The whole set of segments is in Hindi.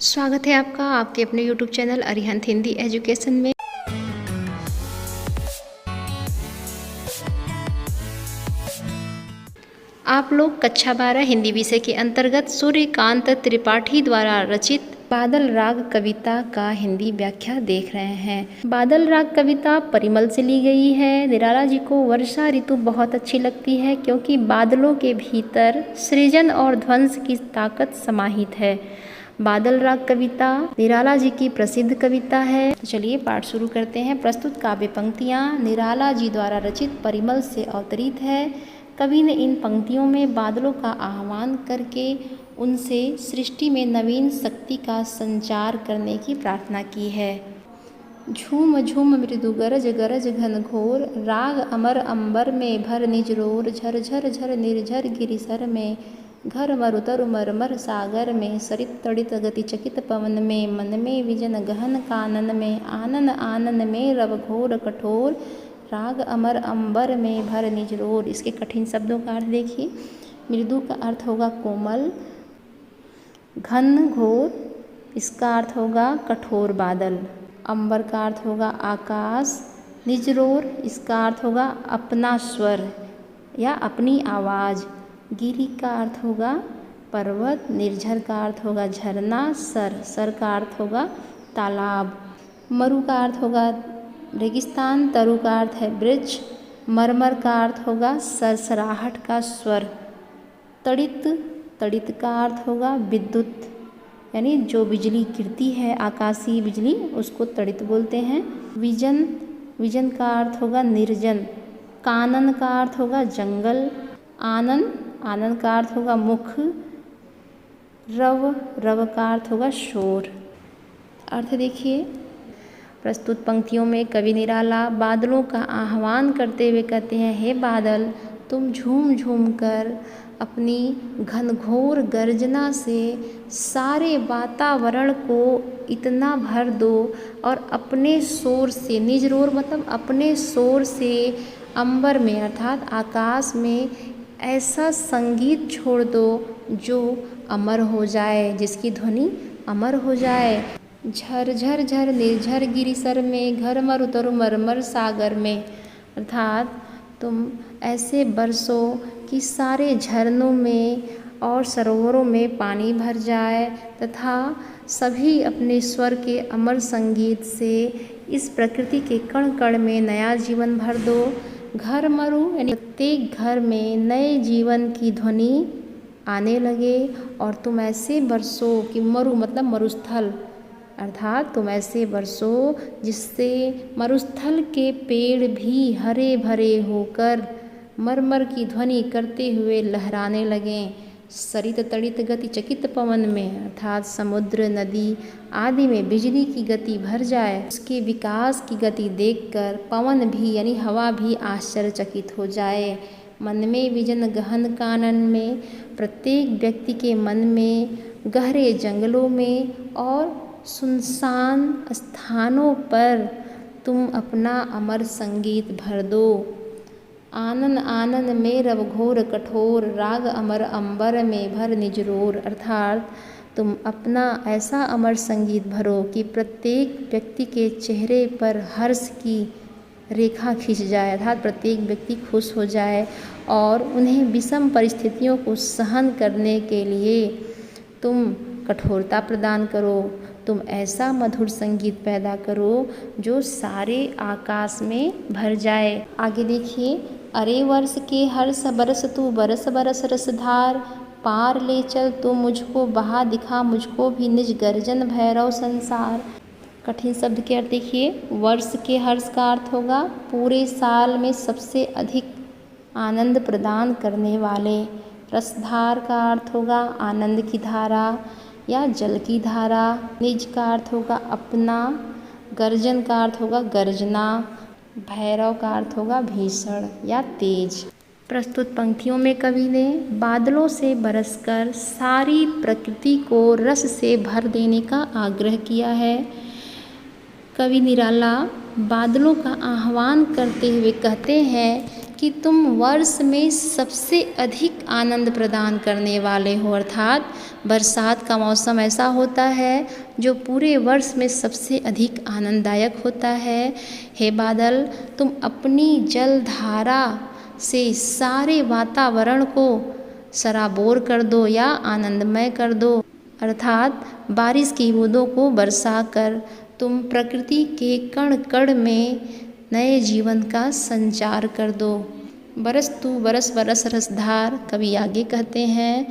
स्वागत है आपका आपके अपने YouTube channel Arihant Hindi education में। आप लोग कक्षा 12 हिंदी विषय के अंतर्गत सूर्यकांत त्रिपाठी द्वारा रचित बादल राग कविता का हिंदी व्याख्या देख रहे हैं। बादल राग कविता परिमल से ली गई है। निराला जी को वर्षा ऋतु बहुत अच्छी लगती है क्योंकि बादलों के भीतर सृजन और ध्वंस की ताकत समाहित है। बादल राग कविता निराला जी की प्रसिद्ध कविता है। तो चलिए पाठ शुरू करते हैं। प्रस्तुत काव्य पंक्तियाँ निराला जी द्वारा रचित परिमल से अवतरित है। कवि ने इन पंक्तियों में बादलों का आह्वान करके उनसे सृष्टि में नवीन शक्ति का संचार करने की प्रार्थना की है। झूम झूम मृदु गरज गरज घन घोर, राग अमर अंबर में भर निज रोर, झर झर झर निर्झर गिरिसर में, घर मरु तरु मरमर सागर में, सरित तड़ित गति चकित पवन में, मन में विजन गहन कानन में, आनन आनन में रव घोर कठोर, राग अमर अंबर में भर निज रोर। इसके कठिन शब्दों का अर्थ देखिए। मृदु का अर्थ होगा कोमल, घन घोर इसका अर्थ होगा कठोर बादल, अंबर का अर्थ होगा आकाश, निजरोर इसका अर्थ होगा अपना स्वर या अपनी आवाज़, गिरी का अर्थ होगा पर्वत, निर्झर का अर्थ होगा झरना, सर का अर्थ होगा तालाब, मरु का अर्थ होगा रेगिस्तान, तरु का अर्थ है वृक्ष, मरमर का अर्थ होगा सरसराहट का स्वर, तड़ित का अर्थ होगा विद्युत यानी जो बिजली गिरती है आकाशीय बिजली उसको तड़ित बोलते हैं। विजन का अर्थ होगा निर्जन, कानन का अर्थ होगा जंगल, आनन का अर्थ होगा मुख, रव का अर्थ होगा शोर। अर्थ देखिए। प्रस्तुत पंक्तियों में कवि निराला बादलों का आह्वान करते हुए कहते हैं, हे बादल तुम झूम झूम कर अपनी घनघोर गर्जना से सारे वातावरण को इतना भर दो और अपने शोर से, निजरोर मतलब अपने शोर से अंबर में अर्थात आकाश में ऐसा संगीत छोड़ दो जो अमर हो जाए, जिसकी ध्वनि अमर हो जाए। झर झर झर निर्झर गिरिसर में, घर मरु तरु मरमर सागर में, अर्थात तुम ऐसे बरसो कि सारे झरनों में और सरोवरों में पानी भर जाए तथा सभी अपने स्वर के अमर संगीत से इस प्रकृति के कण कण में नया जीवन भर दो। घर मरु यानी प्रत्येक घर में नए जीवन की ध्वनि आने लगे और तुम ऐसे बरसो कि मरु मतलब मरुस्थल, अर्थात तुम ऐसे बरसो जिससे मरुस्थल के पेड़ भी हरे भरे होकर मरमर की ध्वनि करते हुए लहराने लगें। सरित तड़ित गति चकित पवन में अर्थात समुद्र नदी आदि में बिजली की गति भर जाए, उसके विकास की गति देखकर पवन भी यानी हवा भी आश्चर्यचकित हो जाए। मन में विजन गहन कानन में प्रत्येक व्यक्ति के मन में गहरे जंगलों में और सुनसान स्थानों पर तुम अपना अमर संगीत भर दो। आनन आनन में रव घोर कठोर, राग अमर अंबर में भर निजरोर, अर्थात तुम अपना ऐसा अमर संगीत भरो कि प्रत्येक व्यक्ति के चेहरे पर हर्ष की रेखा खिंच जाए, अर्थात प्रत्येक व्यक्ति खुश हो जाए और उन्हें विषम परिस्थितियों को सहन करने के लिए तुम कठोरता प्रदान करो। तुम ऐसा मधुर संगीत पैदा करो जो सारे आकाश में भर जाए। आगे देखिए। अरे वर्ष के हर्ष बरस तू बरस बरस रसधार, पार ले चल तू मुझको बहा दिखा मुझको भी निज गर्जन भैरव संसार। कठिन शब्द के अर्थ देखिए। वर्ष के हर्ष का अर्थ होगा पूरे साल में सबसे अधिक आनंद प्रदान करने वाले। रसधार का अर्थ होगा आनंद की धारा या जल की धारा। निज का अर्थ होगा अपना। गर्जन का अर्थ होगा गर्जना। भैरव का अर्थ होगा भीषण या तेज। प्रस्तुत पंक्तियों में कवि ने बादलों से बरसकर सारी प्रकृति को रस से भर देने का आग्रह किया है। कवि निराला बादलों का आह्वान करते हुए कहते हैं कि तुम वर्ष में सबसे अधिक आनंद प्रदान करने वाले हो। अर्थात बरसात का मौसम ऐसा होता है जो पूरे वर्ष में सबसे अधिक आनंददायक होता है। हे बादल, तुम अपनी जलधारा से सारे वातावरण को सराबोर कर दो या आनंदमय कर दो। अर्थात बारिश की बूंदों को बरसा कर तुम प्रकृति के कण कण में नए जीवन का संचार कर दो। बरस तू बरस बरस रसधार, कवि आगे कहते हैं,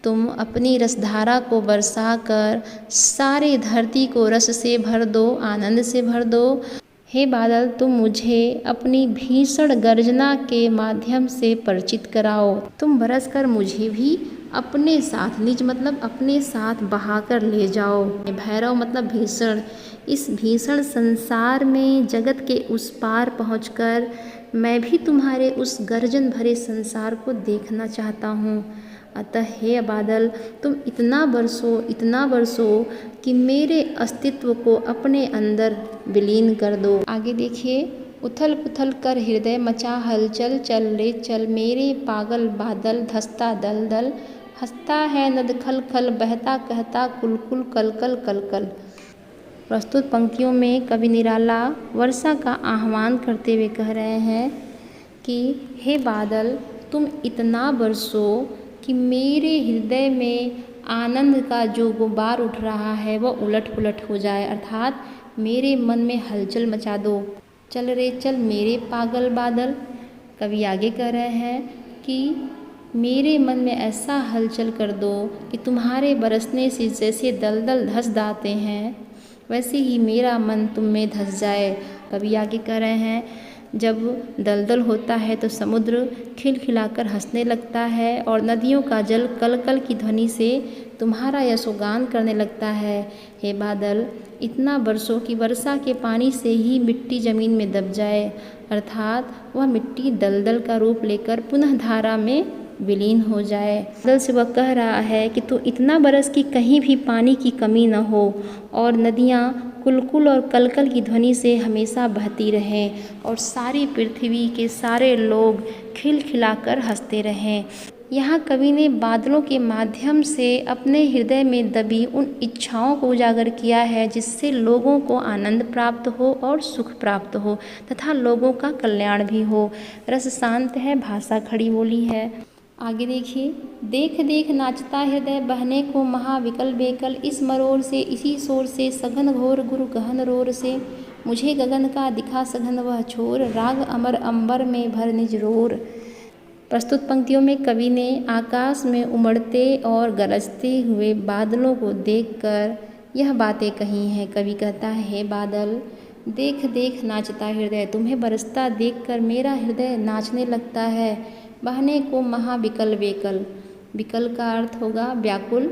तुम अपनी रसधारा को बरसा कर सारे धरती को रस से भर दो, आनंद से भर दो। हे बादल, तुम मुझे अपनी भीषण गर्जना के माध्यम से परिचित कराओ। तुम बरसकर मुझे भी अपने साथ, निज मतलब अपने साथ बहाकर ले जाओ। भैरव मतलब भीषण। इस भीषण संसार में जगत के उस पार पहुंचकर मैं भी तुम्हारे उस गर्जन भरे संसार को देखना चाहता हूँ। अतः हे बादल, तुम इतना बरसो कि मेरे अस्तित्व को अपने अंदर विलीन कर दो। आगे देखिए, उथल पुथल कर हृदय मचा हलचल, चल रे चल मेरे पागल बादल, धसता दल दल, हंसता है नद खल खल, बहता कहता कुल कुल कल कल कल कल। प्रस्तुत पंक्तियों में कवि निराला वर्षा का आह्वान करते हुए कह रहे हैं कि हे बादल, तुम इतना बरसो कि मेरे हृदय में आनंद का जो गुब्बार उठ रहा है वह उलट पुलट हो जाए। अर्थात मेरे मन में हलचल मचा दो। चल रे चल मेरे पागल बादल। कवि आगे कह रहे हैं कि मेरे मन में ऐसा हलचल कर दो कि तुम्हारे बरसने से जैसे दलदल धस जाते हैं वैसे ही मेरा मन तुम में धस जाए। कवि आगे कह रहे हैं, जब दलदल होता है तो समुद्र खिलखिलाकर हंसने लगता है और नदियों का जल कल कल की ध्वनि से तुम्हारा यशोगान करने लगता है। हे बादल, इतना बरसो कि वर्षा के पानी से ही मिट्टी जमीन में दब जाए। अर्थात वह मिट्टी दलदल का रूप लेकर पुनः धारा में विलीन हो जाए। बादल से वह कह रहा है कि तू इतना बरस कि कहीं भी पानी की कमी न हो और नदियाँ कुलकुल और कलकल की ध्वनि से हमेशा बहती रहें और सारी पृथ्वी के सारे लोग खिलखिलाकर हंसते रहें। यहाँ कवि ने बादलों के माध्यम से अपने हृदय में दबी उन इच्छाओं को उजागर किया है जिससे लोगों को आनंद प्राप्त हो और सुख प्राप्त हो तथा लोगों का कल्याण भी हो। रस शांत है, भाषा खड़ी बोली है। आगे देखिए, देख देख नाचता हृदय बहने को महाविकल बेकल, इस मरोर से इसी शोर से सघन घोर गुरु गहन रोर से, मुझे गगन का दिखा सघन वह छोर, राग अमर अंबर में भर निज रोर। प्रस्तुत पंक्तियों में कवि ने आकाश में उमड़ते और गरजते हुए बादलों को देखकर यह बातें कही हैं। कवि कहता है, हे बादल, देख देख नाचता हृदय, तुम्हें बरसता देखकर मेरा हृदय नाचने लगता है। बहने को महाविकल बेकल, विकल का अर्थ होगा व्याकुल,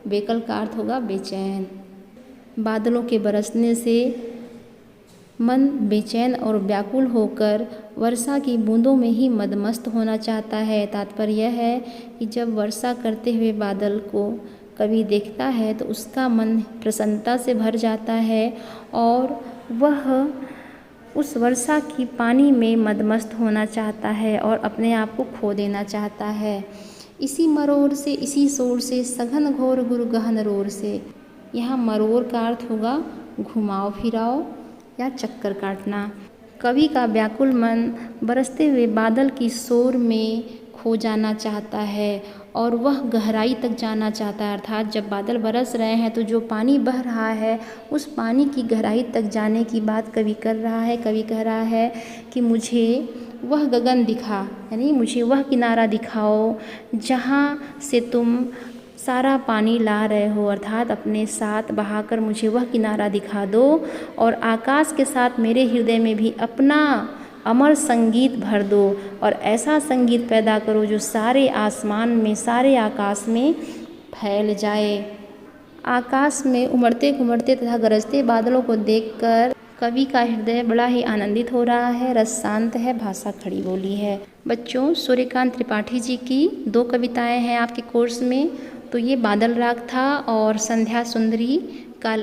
बेकल का अर्थ होगा बेचैन। बादलों के बरसने से मन बेचैन और व्याकुल होकर वर्षा की बूंदों में ही मदमस्त होना चाहता है। तात्पर्य यह है कि जब वर्षा करते हुए बादल को कवि देखता है तो उसका मन प्रसन्नता से भर जाता है और वह उस वर्षा की पानी में मदमस्त होना चाहता है और अपने आप को खो देना चाहता है। इसी मरोर से इसी शोर से सघन घोर गुरु गहन रोर से, यहाँ मरोर का अर्थ होगा घुमाओ फिराओ या चक्कर काटना। कवि का व्याकुल मन बरसते हुए बादल की शोर में खो जाना चाहता है और वह गहराई तक जाना चाहता है। अर्थात जब बादल बरस रहे हैं तो जो पानी बह रहा है उस पानी की गहराई तक जाने की बात कवि कर रहा है। कवि कह रहा है कि मुझे वह गगन दिखा, यानी मुझे वह किनारा दिखाओ जहाँ से तुम सारा पानी ला रहे हो। अर्थात अपने साथ बहाकर मुझे वह किनारा दिखा दो और आकाश के साथ मेरे हृदय में भी अपना अमर संगीत भर दो और ऐसा संगीत पैदा करो जो सारे आसमान में, सारे आकाश में फैल जाए। आकाश में उमड़ते घुमड़ते तथा गरजते बादलों को देखकर कवि का हृदय बड़ा ही आनंदित हो रहा है। रस शांत है, भाषा खड़ी बोली है। बच्चों, सूर्यकांत त्रिपाठी जी की 2 कविताएं हैं आपके कोर्स में, तो ये बादल राग था और संध्या सुंदरी का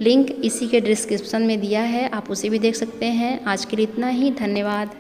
लिंक इसी के डिस्क्रिप्शन में दिया है, आप उसे भी देख सकते हैं। आज के लिए इतना ही, धन्यवाद।